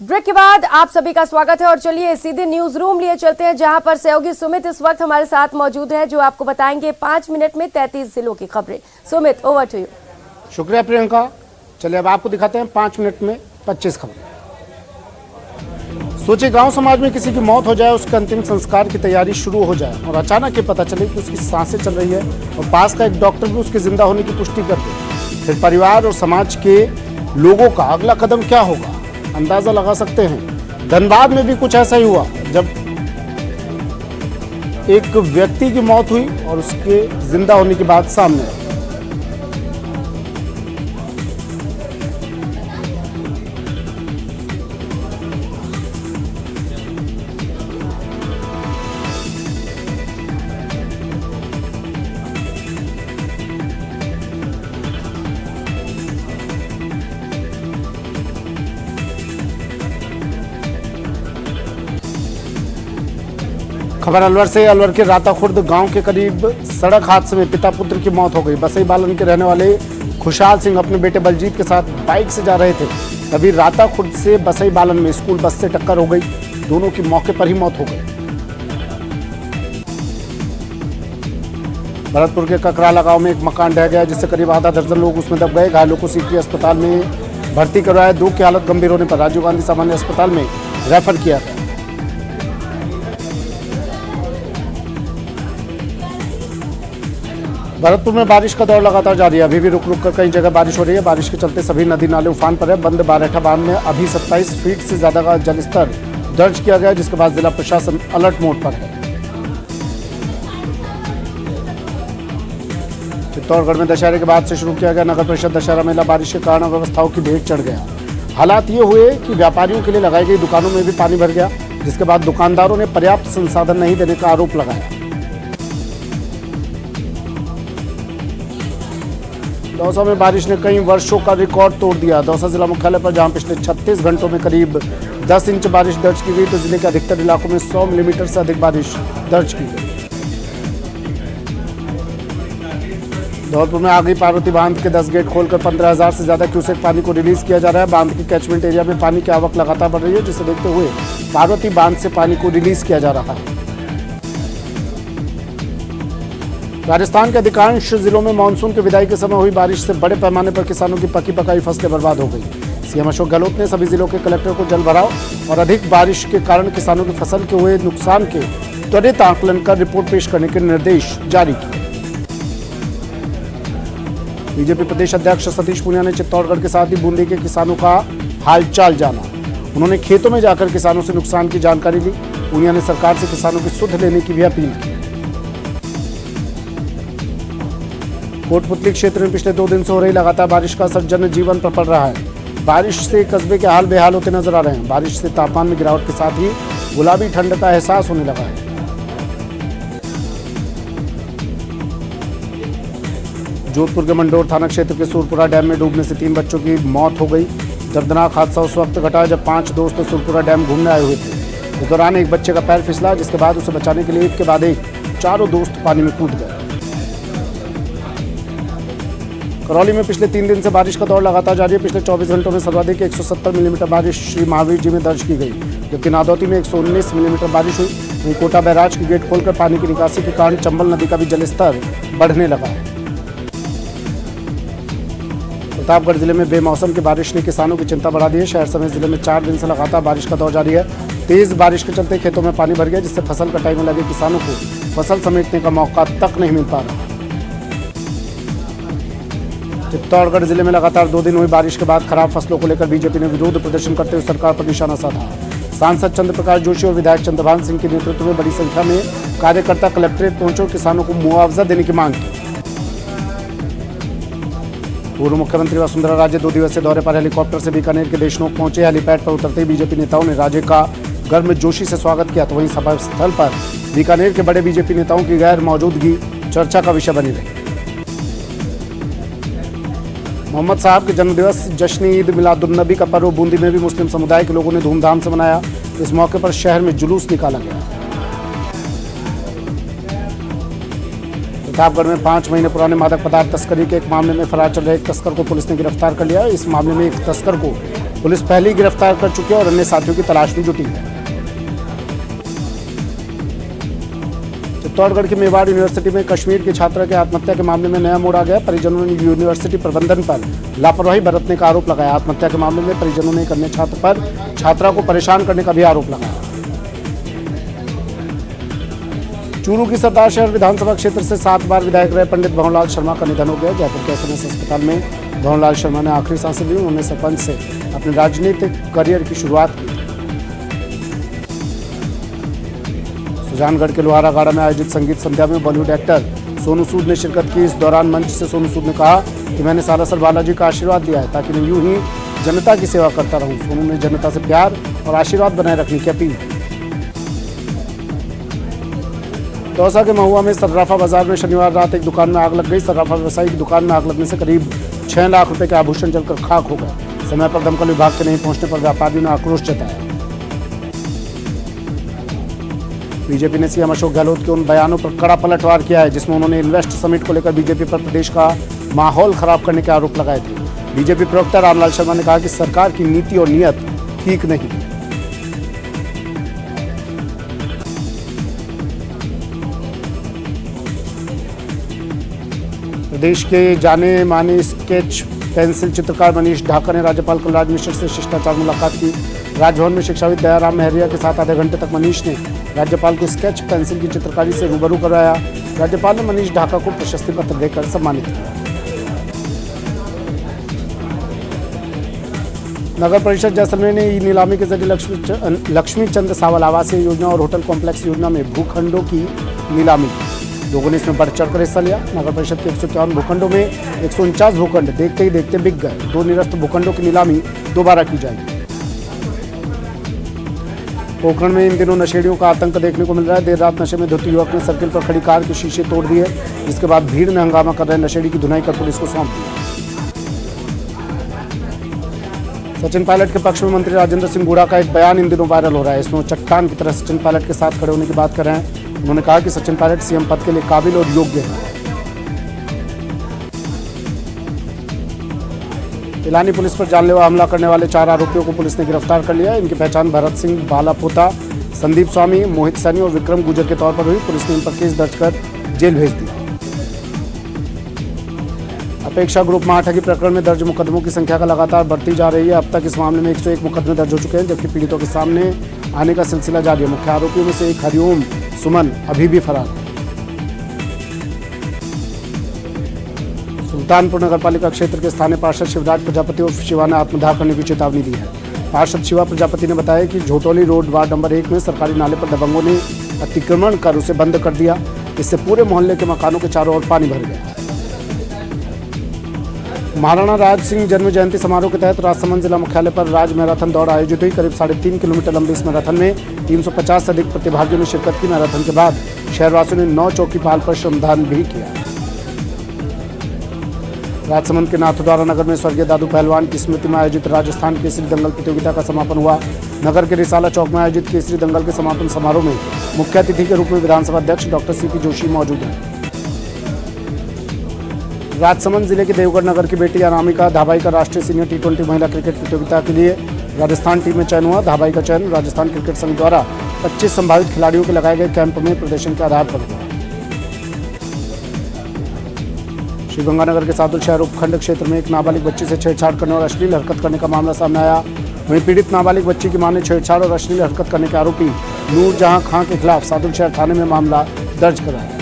Break के बाद आप सभी का स्वागत है और चलिए सीधे न्यूज रूम लिए चलते हैं, जहां पर सहयोगी सुमित इस वक्त हमारे साथ मौजूद है, जो आपको बताएंगे 5 मिनट में 33 जिलों की खबरें। Sumit, over to you. शुक्रिया प्रियंका। चलिए अब आपको दिखाते हैं 5 मिनट में 25 खबरें। सोचिए, गांव समाज में किसी की मौत हो जाए, उसके अंतिम संस्कार की तैयारी शुरू हो जाए और अचानक ये पता चले कि उसकी सांसें चल रही है और पास का एक डॉक्टर भी उसके जिंदा होने की पुष्टि कर दे। फिर परिवार और समाज के लोगों का अगला कदम क्या होगा, अंदाजा लगा सकते हैं। धनबाद में भी कुछ ऐसा ही हुआ, जब एक व्यक्ति की मौत हुई और उसके जिंदा होने की बात सामने आई। खबर अलवर से। अलवर के राता खुर्द गांव के करीब सड़क हादसे में पिता पुत्र की मौत हो गई। बसई बालन के रहने वाले खुशहाल सिंह अपने बेटे बलजीत के साथ बाइक से जा रहे थे, तभी राता खुर्द से बसई बालन में स्कूल बस से टक्कर हो गई। दोनों की मौके पर ही मौत हो गई। भरतपुर के ककराला गांव में एक मकान ढह गया, जिससे करीब आधा दर्जन लोग उसमें दब गए। घायलों को सीटी अस्पताल में भर्ती करवाया। 2 की हालत गंभीर होने पर राजीव गांधी सामान्य अस्पताल में रेफर किया गया। भरतपुर में बारिश का दौर लगातार जारी है। अभी भी रुक रुक कर कई जगह बारिश हो रही है। बारिश के चलते सभी नदी नाले उफान पर है। बंद बारेठा बांध में अभी 27 फीट से ज्यादा का जलस्तर दर्ज किया गया, जिसके बाद जिला प्रशासन अलर्ट मोड पर है। चित्तौड़गढ़ में दशहरे के बाद से शुरू किया गया नगर परिषद दशहरा मेला बारिश के कारण व्यवस्थाओं की भेंट चढ़ गया। हालात ये हुए कि व्यापारियों के लिए लगाई गई दुकानों में भी पानी भर गया, जिसके बाद दुकानदारों ने पर्याप्त संसाधन नहीं देने का आरोप लगाया। दौसा में बारिश ने कई वर्षों का रिकॉर्ड तोड़ दिया। दौसा जिला मुख्यालय पर जहां पिछले 36 घंटों में करीब 10 इंच बारिश दर्ज की गई, तो जिले के अधिकतर इलाकों में 100 मिलीमीटर से अधिक बारिश दर्ज की गई। धौलपुर में आ गई पार्वती बांध के 10 गेट खोलकर 15,000 से ज्यादा क्यूसेक पानी को रिलीज किया जा रहा है। बांध के कैचमेंट एरिया में पानी की आवक लगातार बढ़ रही है, जिसे देखते हुए पार्वती बांध से पानी को रिलीज किया जा रहा है। राजस्थान के अधिकांश जिलों में मानसून की विदाई के समय हुई बारिश से बड़े पैमाने पर किसानों की पकी पकाई फसलें बर्बाद हो गई। सीएम अशोक गहलोत ने सभी जिलों के कलेक्टर को जल भराव और अधिक बारिश के कारण किसानों की फसल के हुए नुकसान के त्वरित आकलन कर रिपोर्ट पेश करने के निर्देश जारी किए। बीजेपी प्रदेश अध्यक्ष सतीश पूनिया ने चित्तौड़गढ़ के साथ ही बूंदी के किसानों का हालचाल जाना। उन्होंने खेतों में जाकर किसानों से नुकसान की जानकारी ली। पूनिया ने सरकार से किसानों की सुध लेने की भी अपील की। कोटपुतली क्षेत्र में पिछले 2 दिन से हो रही लगातार बारिश का असर जनजीवन पर पड़ रहा है। बारिश से कस्बे के हाल बेहाल होते नजर आ रहे हैं। बारिश से तापमान में गिरावट के साथ ही गुलाबी ठंड का एहसास होने लगा है। जोधपुर के मंडोर थाना क्षेत्र के सुरपुरा डैम में डूबने से 3 बच्चों की मौत हो गई। दर्दनाक हादसा उस वक्त घटा जब 5 दोस्त सुरपुरा डैम घूमने आए हुए थे। इस दौरान एक बच्चे का पैर फिसला, जिसके बाद उसे बचाने के लिए एक के बाद एक चारों दोस्त पानी में कूद गए। करौली में पिछले 3 दिन से बारिश का दौर लगातार जारी है। पिछले 24 घंटों में सर्वाधिक 170 मिलीमीटर बारिश श्री महावीर जी में दर्ज की गई, जबकि नादौती में 119 मिलीमीटर बारिश हुई। वहीं कोटा बैराज की गेट खोलकर पानी की निकासी के कारण चंबल नदी का भी जलस्तर बढ़ने लगा है। प्रतापगढ़ जिले में बेमौसम की बारिश ने किसानों की चिंता बढ़ा दी है। शहर समेत जिले में 4 दिन से लगातार बारिश का दौर जारी है। तेज बारिश के चलते खेतों में पानी भर गया, जिससे फसल कटाई में लगे किसानों को फसल समेटने का मौका तक नहीं मिल पा रहा। चित्तौड़गढ़ जिले में लगातार 2 दिन हुई बारिश के बाद खराब फसलों को लेकर बीजेपी ने विरोध प्रदर्शन करते हुए सरकार पर निशाना साधा। सांसद चंद्र प्रकाश जोशी और विधायक चंद्रभान सिंह के नेतृत्व में बड़ी संख्या में कार्यकर्ता कलेक्ट्रेट पहुंचे और किसानों को मुआवजा देने की मांग की। पूर्व मुख्यमंत्री वसुंधरा राजे 2 दिवसीय दौरे पर हेलीकॉप्टर से बीकानेर के देशनोक पहुंचे। हेलीपैड पर उतरते ही बीजेपी नेताओं ने राजे का गर्मजोशी से स्वागत किया, तो वहीं सभा स्थल पर बीकानेर के बड़े बीजेपी नेताओं की गैर मौजूदगी चर्चा का विषय बनी रही। मोहम्मद साहब के जन्मदिवस जश्न ईद मिलादुन्नबी का पर्व बूंदी में भी मुस्लिम समुदाय के लोगों ने धूमधाम से मनाया। इस मौके पर शहर में जुलूस निकाला गया। प्रतापगढ़ में 5 महीने पुराने मादक पदार्थ तस्करी के एक मामले में फरार चल रहे एक तस्कर को पुलिस ने गिरफ्तार कर लिया। इस मामले में एक तस्कर को पुलिस पहले ही गिरफ्तार कर चुकी है और अन्य साथियों की तलाश में जुटी है। चित्तौड़गढ़ की मेवाड़ यूनिवर्सिटी में कश्मीर की छात्रा के आत्महत्या के मामले में नया मोड़ आ गया। परिजनों ने यूनिवर्सिटी प्रबंधन पर लापरवाही बरतने का आरोप लगाया। आत्महत्या के मामले में परिजनों ने एक अन्य छात्र पर छात्रा को परेशान करने का भी आरोप लगाया। चूरू की सरदार शहर विधानसभा क्षेत्र से 7 बार विधायक रहे पंडित भंवरलाल शर्मा का निधन हो गया। जयपुर के एसएमएस अस्पताल में भंवरलाल शर्मा ने आखिरी सांसें ली। उन्होंने सरपंच से अपने राजनीतिक करियर की शुरुआत की। सुजानगढ़ के लोहारागाड़ा में आयोजित संगीत संध्या में बॉलीवुड एक्टर सोनू सूद ने शिरकत की। इस दौरान मंच से सोनू सूद ने कहा कि मैंने सालासर बालाजी का आशीर्वाद दिया है ताकि मैं यूं ही जनता की सेवा करता रहूं। सोनू ने जनता से प्यार और आशीर्वाद बनाए रखने की अपील की। दौसा के महुआ में सर्राफा बाजार में शनिवार रात एक दुकान में आग लग गई। सर्राफा व्यवसायी की दुकान में आग लगने से करीब 6 लाख रुपए के आभूषण जलकर खाक हो गए। समय पर दमकल विभाग के नहीं पहुंचने पर व्यापारियों ने आक्रोश जताया। बीजेपी ने सीएम अशोक गहलोत के उन बयानों पर कड़ा पलटवार किया है जिसमें उन्होंने इन्वेस्ट समिट को लेकर बीजेपी पर प्रदेश का माहौल खराब करने के आरोप लगाए थे। बीजेपी प्रवक्ता रामलाल शर्मा ने कहा कि सरकार की नीति और नीयत ठीक नहीं। प्रदेश के जाने माने स्केच पेंसिल चित्रकार मनीष ढाका ने राज्यपाल कलराज मिश्र से शिष्टाचार मुलाकात की। राजभवन में शिक्षाविद दयाराम महरिया के साथ आधे घंटे तक मनीष ने राज्यपाल को स्केच पेंसिल की चित्रकारी से रूबरू करवाया। राज्यपाल ने मनीष ढाका को प्रशस्ति पत्र देकर सम्मानित किया। नगर परिषद जैसलमेर ने ई नीलामी के जरिए लक्ष्मी चंद सावल आवासीय योजना और होटल कॉम्प्लेक्स योजना में भूखंडों की नीलामी की। लोगों ने इसमें बढ़ चढ़कर हिस्सा लिया। नगर परिषद के 151 भूखंडों में 149 भूखंड देखते ही देखते बिक गए। 2 निरस्त भूखंडों की नीलामी दोबारा की जाएगी। पोखरण में इन दिनों नशेड़ियों का आतंक देखने को मिल रहा है। देर रात नशे में धुत युवक ने सर्किल पर खड़ी कार के शीशे तोड़ दिए, जिसके बाद भीड़ ने हंगामा कर रहे नशेड़ी की धुनाई कर पुलिस को सौंप दिया। सचिन पायलट के पक्ष में मंत्री राजेंद्र सिंह गुड़ा का एक बयान इन दिनों वायरल हो रहा है। इसमें वो चट्टान की तरह सचिन पायलट के साथ खड़े होने की बात कर रहे हैं। उन्होंने कहा कि सचिन पायलट सीएम पद के लिए काबिल और योग्य हैं। इलानी पुलिस पर जानलेवा हमला करने वाले 4 आरोपियों को पुलिस ने गिरफ्तार कर लिया। इनकी पहचान भरत सिंह बालापोता, संदीप स्वामी, मोहित सैनी और विक्रम गुजर के तौर पर हुई। पुलिस ने इन पर केस दर्ज कर जेल भेज दिया। अपेक्षा ग्रुप महाठगी प्रकरण में दर्ज मुकदमों की संख्या का लगातार बढ़ती जा रही है। अब तक इस मामले में 101 मुकदमे दर्ज हो चुके हैं, जबकि पीड़ितों के सामने आने का सिलसिला जारी है। मुख्य आरोपियों में से एक हरिओम सुमन अभी भी फरार है। सुल्तानपुर नगर पालिका क्षेत्र के स्थानीय पार्षद शिवराज प्रजापति और शिवा ने आत्मदाह करने की चेतावनी दी है। पार्षद शिवा प्रजापति ने बताया कि झोटोली रोड वार्ड नंबर 1 में सरकारी नाले पर दबंगों ने अतिक्रमण कर उसे बंद कर दिया। इससे पूरे मोहल्ले के मकानों के चारों ओर पानी भर गया। महाराणा राज सिंह जन्म जयंती समारोह के तहत राजसमंद जिला मुख्यालय पर राज मैराथन दौड़ आयोजित हुई। करीब 3.5 किलोमीटर लंबी इस मैराथन में 350 से अधिक प्रतिभागियों ने शिरकत की। मैराथन के बाद शहरवासियों ने 9 चौकीपाल पर श्रमदान भी किया। राजसमंद के नाथद्वारा नगर में स्वर्गीय दादू पहलवान की स्मृति में आयोजित राजस्थान केसरी दंगल प्रतियोगिता का समापन हुआ। नगर के रिसाला चौक में आयोजित केसरी दंगल के समापन समारोह में मुख्य अतिथि के रूप में विधानसभा अध्यक्ष डॉक्टर सीपी जोशी मौजूद हैं। राजसमंद जिले के देवगढ़ नगर की बेटी अनामिका धाबाई का राष्ट्रीय सीनियर T20 महिला क्रिकेट प्रतियोगिता के लिए राजस्थान टीम में चयन हुआ। धाबाई का चयन राजस्थान क्रिकेट संघ द्वारा 25 संभावित खिलाड़ियों के लगाए गए कैंप में प्रदर्शन के आधार पर हुआ। श्रीगंगानगर के सादुल शहर उपखंड क्षेत्र में एक नाबालिग बच्ची से छेड़छाड़ करने और अश्लील हरकत करने का मामला सामने आया। वहीं पीड़ित नाबालिग बच्ची की मां ने छेड़छाड़ और अश्लील हरकत करने के आरोपी नूरजहां खां के खिलाफ सादुल शहर थाने में मामला दर्ज कराया।